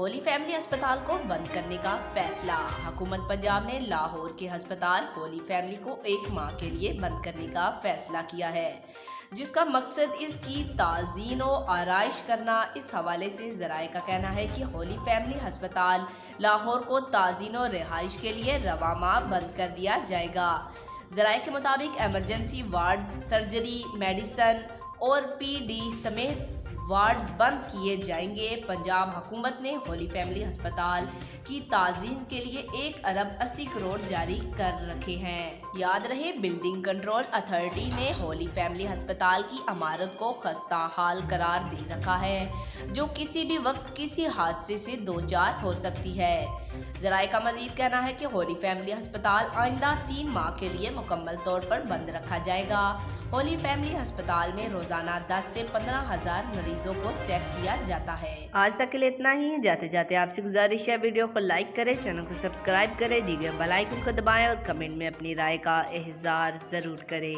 Holi family अस्पताल को बंद करने का फैसला। हुकूमत पंजाब ने लाहौर के अस्पताल होली फैमिली को 1 माह के लिए बंद करने का फैसला किया है, जिसका मकसद इसकी ताज़ीन और आराइश करना। इस हवाले से ज़राए का कहना है कि होली फैमिली अस्पताल लाहौर को ताज़ीन और रिहाइश के लिए रवा माह बंद कर दिया जाएगा। ज़राए के मुताबिक एमरजेंसी वार्ड, सर्जरी, मेडिसन और पीडी समेत वार्ड्स बंद किए जाएंगे। पंजाब हुकूमत ने होली फैमिली अस्पताल की ताज़ीन के लिए 1 अरब 80 करोड़ जारी कर रखे हैं। याद रहे, बिल्डिंग कंट्रोल अथॉरिटी ने होली फैमिली अस्पताल की इमारत को खस्ता हाल करार दे रखा है, जो किसी भी वक्त किसी हादसे से दो चार हो सकती है। ज़राए का मजीद कहना है कि होली फैमिली अस्पताल आइंदा 3 माह के लिए मुकम्मल तौर पर बंद रखा जाएगा। होली फैमिली अस्पताल में रोजाना 10 से 15 हज़ार मरीजों को चेक किया जाता है। आज तक के लिए इतना ही। जाते जाते आपसे गुजारिश है, वीडियो को लाइक करें, चैनल को सब्सक्राइब करें, दीगर बेल आइकन को दबाएं और कमेंट में अपनी राय का इज़हार ज़रूर करें।